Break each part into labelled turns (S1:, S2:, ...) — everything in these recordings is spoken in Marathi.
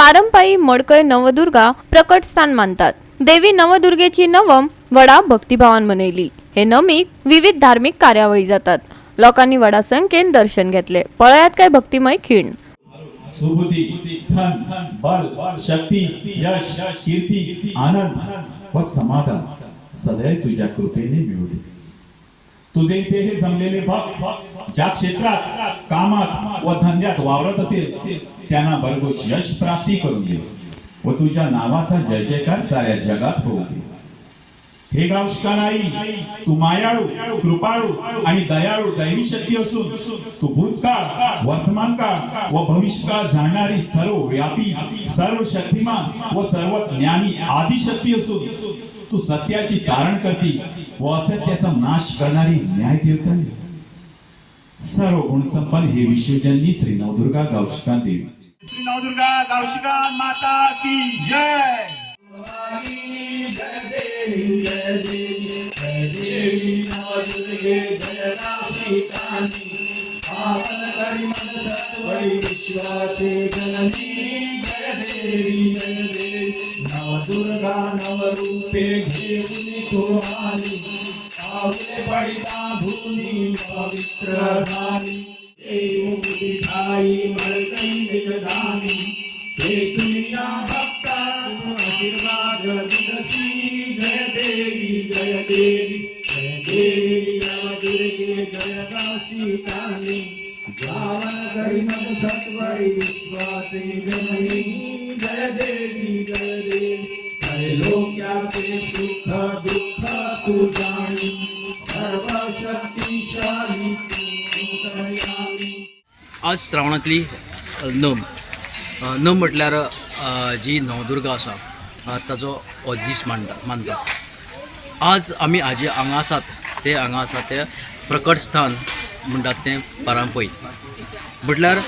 S1: पारंपरिक मडकय नवदुर्गा प्रकट स्थान मानतात। देवी नवदुर्गेची नवम वडा भक्तिभावान मनयली। हे नमीक विविध धार्मिक कार्यावळी जातात। लोकांनी वडा संख्येन दर्शन घेतले। पळयात काय भक्तिमय खीण।
S2: सुबुद्धी, धन, बल, शक्ती, यश, कीर्ती, आनंद व समाधान सदैव तुझ्या कृपेने मिळू दे। तुझे इथे हे जमलेले भक्त ज्या क्षेत्रात कामात व धंद्यात वावरत असेल त्यांना भरघोस यश प्राप्ती करून दे व तुझ्या नावाचा जय जयकार साऱ्या जगात होऊ दे। हे गावस्कानाई, तू मायाळू, कृपाळू आणि दयाळू दैवी शक्ती असून तू भूतकाळ, वर्तमान काळ व भविष्यकाळ जाणणारी सर्व व्यापी, सर्व शक्तिमान व सर्व ज्ञानी आदिशक्ती असून तू सत्याची तारण करती व असत्याचा नाश करणारी न्याय देवता। सर्व गुण संपन्न हे विश्वजननी श्री नवदुर्गा गावस्कान देवी।
S3: श्री नवदुर्गा गावस्कान माता की जय। जय देवी जय देवी जय देवी नवदुर्गे जय गावस्कानी पावन करी मन सत्वै विश्वाचे जननी। जय देवी नवदुर्गा नवरूपे घेऊन तू आली पावले पडिता भूमी पवित्र झाली। आई मरकई निजदानी हे तुझ्या भक्ता आशीर्वाद दिदसी। जय देवी जय देवी जय देवी नवदुर्गे जय गावस्कानी पावन करी मन सत्वै विश्वासे जननी। जय देवी जय लोक्याचे सुख दुःख तू जाणी सर्व शक्तिशाली तू दयाळू।
S4: आज श्रावणातली नम म्हटल्यार जी नवदुर्गा आसा ताचो हो दीस मानता। आज आमी हाजे हांगा आसात ते प्रकट स्थान म्हणटात ते पारंपय म्हटल्यार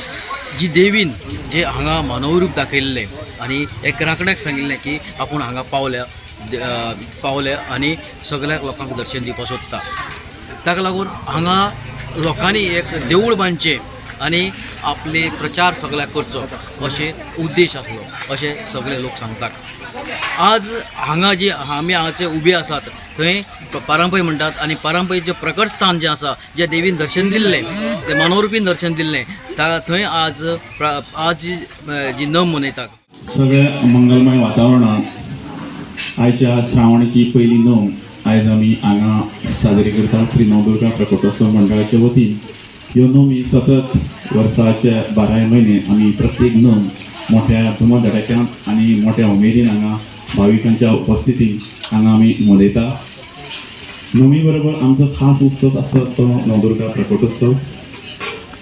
S4: जी देवीन जे हांगा मनोरूप दाखयल्लें आनी एक राखण्याक सांगिल्लें की आपूण हांगा पावले आनी सगळ्याक लोकांक दर्शन दिवपाक सोदता। ताका लागून हांगा लोकांनी एक देवूळ बांदचें आनी आपले प्रचार सगळ्याक करचो अशें उद्देश आसलो अशें सगळे लोक सांगतात। आज हांगा जी आमी हांगाचे उबे आसात थंय पारंपय म्हणटात आनी पारंपय जे प्रकट स्थान जें आसा जे देवीन दर्शन दिल्लें ते मनोरुपीन दर्शन दिल्लें थंय आज जी नम मनयतात।
S2: सगळ्या मंगलमय वातावरणात आयच्या श्रावणाची पहिली नम आयज आमी हांगा साजरी करता। श्री नवदुर्गा प्रकटोत्सव मंडळाच्या वतीन ह्यो नमी सतत वर्साचे 12 म्हयने आमी प्रत्येक नम मोठ्या धुमधडाक्यान आनी मोठ्या उमेदीन हांगा भाविकांच्या उपस्थितीन हांगा आमी मनयता। नमी बरोबर आमचो खास उत्सव आसा तो नवदुर्गा प्रकटोत्सव।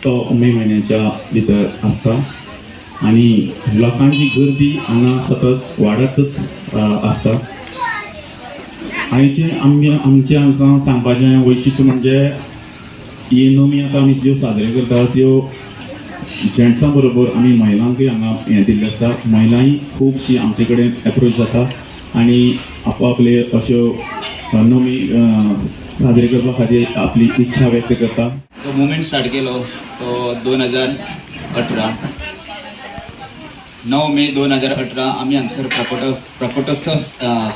S2: तो मे म्हयन्याच्या भितर आसता आनी लोकांची गर्दी हांगा सतत वाडतच आसता। आयचे आमचे हांकां सांगपाचें वैशिश्ट्य म्हणजे ही नमी आतां आमी ज्यो साजरे करता त्यो जेंट्सां बरोबर आमी महिलांकूय हांगा हें दिल्लें आसता। महिलांय खुबशी आमचे कडेन एप्रोच जाता आनी आपआपले अश्यो नमी साजरे करपा खातीर आपली इच्छा व्यक्त करता।
S5: तो मुवमेंट स्टार्ट केलो तो 2018 9 मे 2018 आमी हांगसर प्रकटोत्सव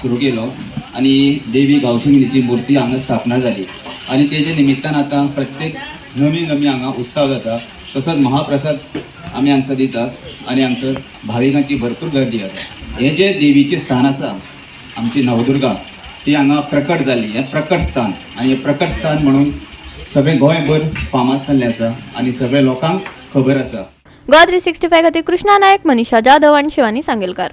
S5: सुरू केलो आनी देवी गावस्कानीची मुर्ती हांगा स्थापना जाली आनी तेजे निमित्तान आतां प्रत्येक नमी हांगा उत्सव जाता। तसोच महाप्रसाद आमी हांगसर दितात आनी हांगसर भाविकांची भरपूर गर्दी जाता। हे जे देवीचें स्थान आसा आमची नवदुर्गा ती हांगा प्रकट जाली। हें प्रकट स्थान आनी हें प्रकट स्थान म्हणून सगळे गोंयभर फामाद जाल्लें आसा आनी सगळ्या लोकांक खबर आसा।
S1: गो 365 खातीर कृष्णा नायक, मनीषा जाधव आनी शिवानी सांगेलकार।